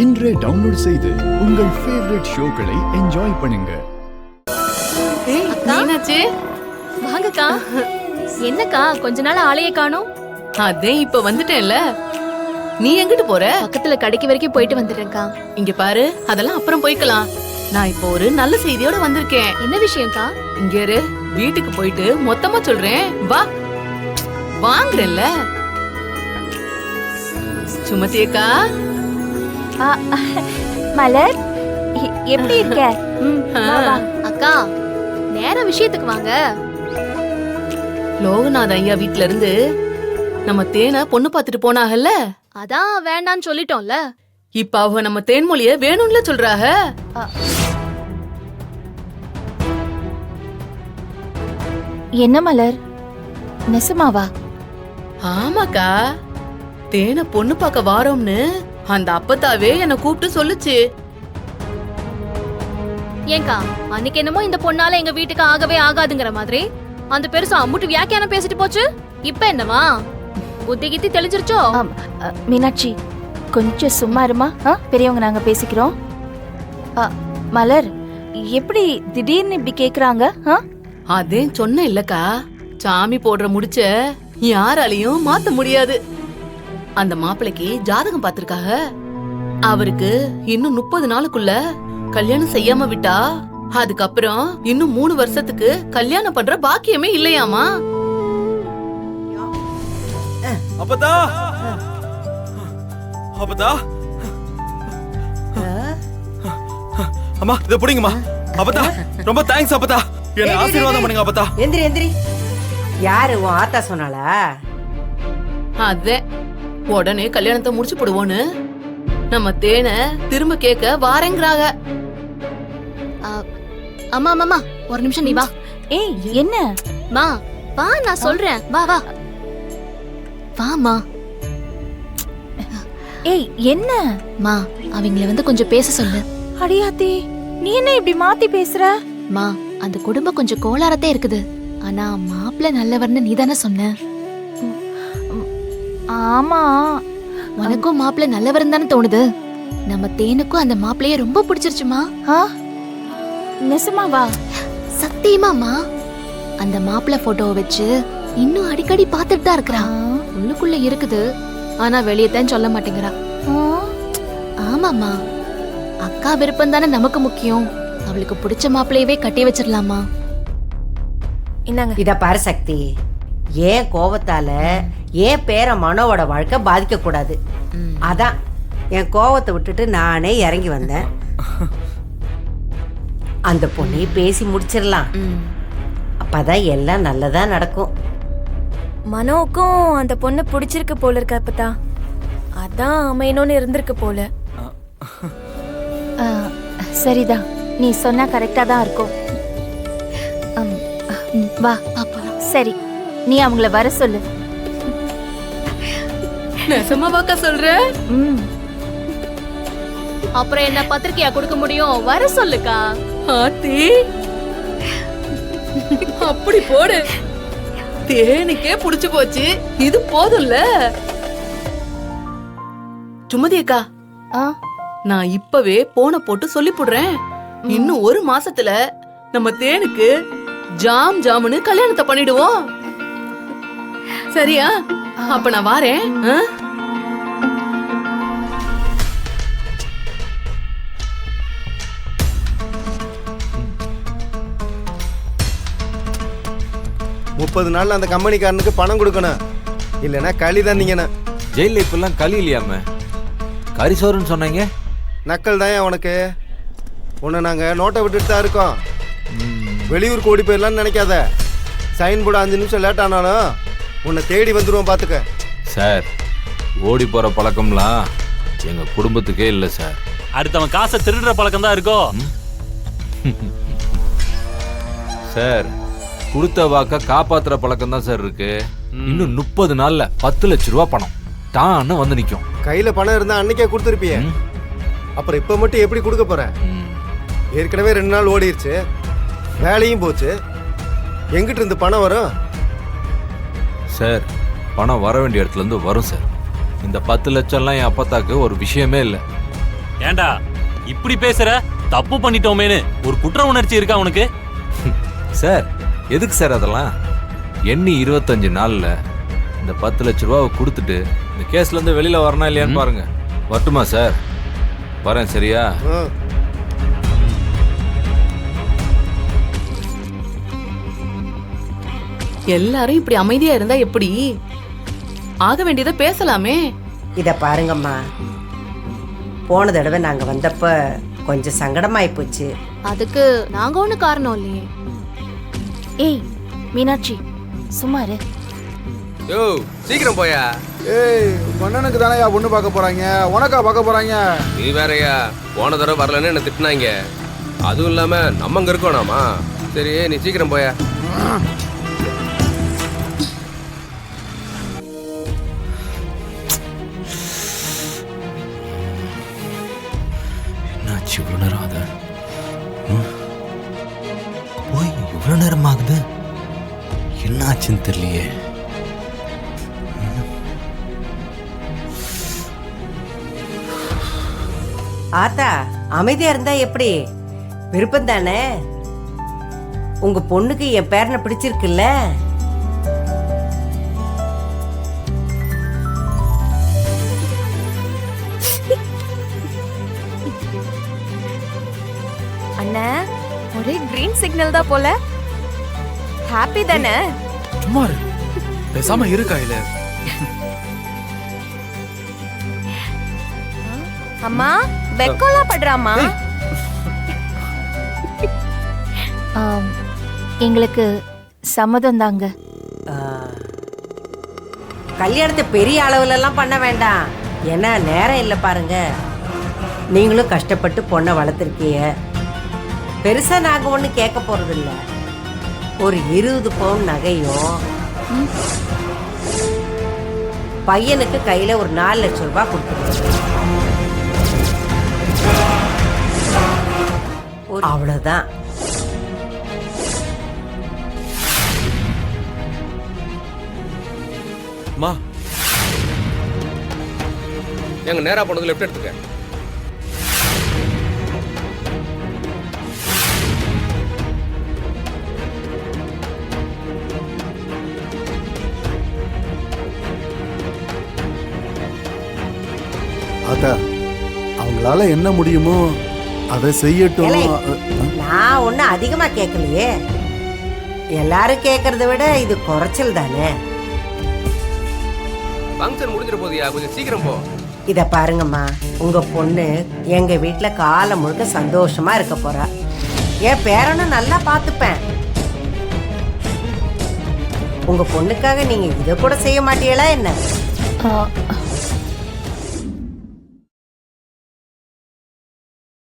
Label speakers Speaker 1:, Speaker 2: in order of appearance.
Speaker 1: இன்றே டவுன்லோட் செய்து உங்கள் ஃபேவரட் ஷோக்களை என்ஜாய் பண்ணுங்க.
Speaker 2: மீனாட்சி,
Speaker 3: வாங்கக்கா. என்னக்கா கொஞ்ச நாள் ஆளையே காணோம்?
Speaker 2: அதே இப்ப வந்துட்டேன்ல. நீ எங்கிட்டு போற?
Speaker 3: பக்கத்துல கடைக்கு வரைக்கும் போயிட்டு வந்துட்டேன்க்கா.
Speaker 2: இங்க பாரு, அதெல்லாம் அப்புறம் போய்க்கலாம். நான் இப்போ ஒரு நல்ல செய்தியோட வந்திருக்கேன்.
Speaker 3: என்ன விஷயம்க்கா?
Speaker 2: இங்க இரு, வீட்டுக்கு போயிட்டு மொத்தமா சொல்றேன். வா, வாங்குறேன்ல. சுமதி அக்கா.
Speaker 4: மலர், எப்படி இருக்க?
Speaker 3: அக்கா, நேர விஷயத்துக்கு வாங்க.
Speaker 2: லோகநாத ஐயா வீட்ல இருந்து நம்ம தேனை பொண்ணு பாத்துட்டு போனாகல்ல.
Speaker 3: அதான் வேண்டான்னு சொல்லிட்டோம்ல.
Speaker 2: இப்ப அவங்க நம்ம தேன்மொழிய வேணும்ல சொல்றாங்க.
Speaker 4: என்ன மலர், நெசமாவா?
Speaker 2: ஆமாக்கா, தேனை பொண்ணு பார்க்க வாரோம்னு அந்த அப்பத்தாவே என்ன கூப்பிட்டு சொல்லுச்சு.
Speaker 3: ஏங்கா, அன்னைக்கு என்னமோ இந்த பொண்ணால எங்க வீட்டுக்கு ஆகவே ஆகாதுங்கிற மாதிரி அந்த பெருசா அம்முட்டு வியாக்கியானம் பேசிட்டு போச்சு. இப்ப என்னவா, புத்தி கித்தி தெளிஞ்சிருச்சோ?
Speaker 4: மீனாட்சி, கொஞ்சம் சும்மா இருமா. பெரியவங்க நாங்க பேசிக்கிறோம். மலர், எப்படி திடீர்னு இப்படி கேக்குறாங்க?
Speaker 2: அதே சொன்ன இல்லக்கா, சாமி போடுற முடிச்ச யாராலையும் மாத்த முடியாது. அந்த மாப்பிளைக்கு ஜாதகம் பாத்திருக்காக. அவருக்கு இன்னும் 30 நாளுக்குள்ள கல்யாணம் செய்யாம விட்டா அதுக்கப்புறம் இன்னும் 3 வருஷத்துக்கு கல்யாணம் பண்ற பாக்கியமே இல்லையாமா.
Speaker 5: அப்பதா அப்பதா அம்மா, இத புடிங்கம்மா. அப்பதா, ரொம்ப தேங்க்ஸ் அப்பதா. என்ன ஆசீர்வாதம் பண்ணுங்க அப்பதா.
Speaker 6: எந்திரி எந்திரி. யாரு உன் ஆத்தா சொன்னாளா?
Speaker 2: அதே உடனே கல்யாணத்தை முடிச்சு போடுவோன்னு நம்ம தேனை திரும்ப கேட்க வாரேங்கிறாங்க.
Speaker 3: அம்மா அம்மா, ஒரு நிமிஷம் நீ வா.
Speaker 4: ஏய், என்ன?
Speaker 3: மா வா, நான் சொல்றேன். வா வா வாமா.
Speaker 4: ஏய், என்ன?
Speaker 3: மா, அவங்கள வந்து கொஞ்சம் பேச சொல்லு.
Speaker 4: அடியாத்தி, நீ என்ன இப்படி மாத்தி பேசுற?
Speaker 3: மா, அந்த குடும்பம் கொஞ்சம் கோளாறத்தே இருக்குது. ஆனா மாப்பிள்ள நல்லவர்னு நீ தானே சொன்ன.
Speaker 4: ஆமா,
Speaker 3: உனக்கும் மாப்பிள்ள நல்லவர்னு தானே தோணுது. நம்ம தேனுக்கும் அந்த மாப்பிள்ளைய ரொம்ப பிடிச்சிருச்சுமா.
Speaker 4: நெசமாவா?
Speaker 3: சத்தியமாமா. அந்த மாப்பிள்ள போட்டோவை வச்சு இன்னும் அடிக்கடி பாத்துட்டு தான் இருக்கிறா. உள்ளுக்குள்ள இருக்குது, ஆனா வெளியத்தான் சொல்ல மாட்டேங்கிறா. ஆமாமா, அக்கா விருப்பம் தானே நமக்கு முக்கியம். அவளுக்கு பிடிச்ச மாப்பிள்ளையவே கட்டி வச்சிடலாமா.
Speaker 6: இத பாரு சக்தி, ஏன் கோவத்தால ஏன் பேர மனோவோட வாழ்க்கை பாதிக்க கூடாது. அதான் என் கோவத்தை விட்டுட்டு நானே இறங்கி வந்தேன். அந்த பொண்ணை பேசி முடிச்சிடலாம். அப்பதான் எல்லாம் நல்லதா நடக்கும்.
Speaker 7: மனோவுக்கும் அந்த பொண்ணு பிடிச்சிருக்கு போல இருக்க அப்பதா. அதான் அமையணும்னு இருந்திருக்கு போல.
Speaker 4: சரிதான், நீ சொன்னா கரெக்டா தான் இருக்கும். வா பாப்பா. சரி, நீ அவங்கள வர சொல்லு.
Speaker 2: நெசமாவாக்கா சொல்ற?
Speaker 3: அப்புறம் என்ன பத்திரிக்கையா கொடுக்க முடியும்? வர சொல்லுக்கா.
Speaker 2: ஆத்தி, அப்படி போடு. தேனுக்கே புடிச்சு போச்சு, இது போதும்ல. சுமதி அக்கா, நான் இப்பவே போன போட்டு சொல்லி போடுறேன். இன்னும் 1 மாசத்துல நம்ம தேனுக்கு ஜாம் ஜாமுன்னு கல்யாணத்தை பண்ணிடுவோம். சரியா? அப்ப நான் வாரேன்.
Speaker 8: 30 நாள்ல அந்த கம்பெனிக்காரனுக்கு பணம் கொடுக்கணும், இல்லைன்னா களி தந்தீங்கன்னு.
Speaker 9: ஜெயில இப்பெல்லாம் களி இல்லையாம, கரிசோறுன்னு சொன்னீங்க.
Speaker 8: நக்கல் தான் உனக்கு. உன்னை நாங்க நோட்டை விட்டுட்டு தான் இருக்கோம். வெளியூருக்கு ஓடி போயிடலான்னு நினைக்காத. சைன் போட 5 நிமிஷம் லேட் ஆனாலும் உன்னை தேடி வந்துடுவோம், பாத்துக்க.
Speaker 9: சார், ஓடி போற பழக்கம்லாம் எங்க குடும்பத்துக்கே இல்லை சார்.
Speaker 5: அடுத்தவன் காசை திருடுற பழக்கம் தான் இருக்கோ
Speaker 9: சார். கொடுத்த வாக்க காப்பாத்துற பழக்கம் தான் சார் இருக்கு. இன்னும் 30 நாள்ல 10 லட்சம் ரூபாய் பணம் தான்னு வந்து நிக்கும்.
Speaker 8: கையில பணம் இருந்தா அன்னைக்கே கொடுத்துருப்பிய. அப்புறம் இப்ப மட்டும் எப்படி கொடுக்க போற? ஏற்கனவே 2 நாள் ஓடிடுச்சு, வேலையும் போச்சு. எங்கிட்ட இருந்து பணம் வரும்?
Speaker 9: சார், பணம் வர வேண்டிய இடத்துல இருந்து வரும் சார். இந்த 10 லட்சம்லாம் என் அப்பத்தாக்கு ஒரு விஷயமே இல்லை.
Speaker 10: ஏண்டா இப்படி பேசுற? தப்பு பண்ணிட்டோமேனு ஒரு குற்ற உணர்ச்சி இருக்கா உனக்கு?
Speaker 9: சார் எதுக்கு சார் அதெல்லாம்? எண்ணி 25 நாள்ல இந்த 10 லட்ச ரூபாவை கொடுத்துட்டு இந்த கேஸ்ல இருந்து வெளியில வரணும் இல்லையான்னு பாருங்க. வரட்டுமா சார்? வரேன், சரியா?
Speaker 2: எல்லாரும் இப்படி அமைதியா இருந்தா எப்படி? ஆக வேண்டியதை பேசலாமே.
Speaker 6: இத பாருங்கம்மா, போன தடவை நாங்க வந்தப்ப கொஞ்சம் சங்கடமாயி போச்சு.
Speaker 3: அதுக்கு நாங்க ஒண்ணு காரணம் இல்லையே.
Speaker 4: ஏய் மீனாட்சி சும்மா இரு.
Speaker 5: யோ சீக்கிரம் போயா.
Speaker 8: ஏய், மன்னனுக்கு தானேயா பொண்ணு பார்க்க போறாங்க, உனக்கா பார்க்க போறாங்க?
Speaker 5: நீ வேறயா, போன தடவை வரலன்னு என்ன திட்டினாங்க. அதுவும் இல்லாம நம்ம அங்க இருக்கோனாமா. சரி நீ சீக்கிரம் போயா.
Speaker 11: என்னாச்சு இவ்வளோ நேரம் ஆகுது? போய் இவ்வளோ நேரம் ஆகுது, என்னாச்சுன்னு தெரியலையே.
Speaker 6: ஆத்தா, அமைதியா இருந்தா எப்படி? விருப்பம் தானே? உங்க பொண்ணுக்கு என் பேரனை பிடிச்சிருக்குல்ல?
Speaker 7: அண்ணா ஒரே கிரீன் சிக்னல் தான் போல. ஹாப்பி தானே?
Speaker 5: சும்மா இரு, பேசாம இரு கையில.
Speaker 7: அம்மா வெக்கோலா படுறாமா?
Speaker 4: எங்களுக்கு சம்மதம் தாங்க.
Speaker 6: கல்யாணத்தை பெரிய அளவுல எல்லாம் பண்ண வேண்டாம், ஏன்னா நேரம் இல்லை பாருங்க. நீங்களும் கஷ்டப்பட்டு பொண்ணை வளர்த்துருக்கீங்க. பெருசா நாங்க ஒண்ணு கேட்க போறது இல்ல. ஒரு 20 பவுன் நகையும் பையனுக்கு கையில ஒரு 4 லட்சம் ரூபாய் கொடுத்துருக்கோம். அவ்வளவுதான்.
Speaker 5: மா எங்க நேரா போனது லெஃப்ட் எடுத்துக்க.
Speaker 1: அத்தா, அவங்களால என்ன முடியுமோ அதை செய்யட்டும்.
Speaker 6: ஏலே, நான் ஒண்ணு அதிகமா கேட்கலையே. எல்லாரும் கேட்கறத விட இது குறைச்சல் தானே.
Speaker 5: ஃபங்க்ஷன் முடிஞ்சிட போதியா, கொஞ்சம் சீக்கிரம் போ.
Speaker 6: இத பாருங்கம்மா, உங்க பொண்ணு எங்க வீட்டுல காலம் முழுக்க சந்தோஷமா இருக்க போறா. என் பேரனும் நல்லா பாத்துப்பேன். உங்க பொண்ணுக்காக நீங்க இத கூட செய்ய மாட்டீங்களா என்ன?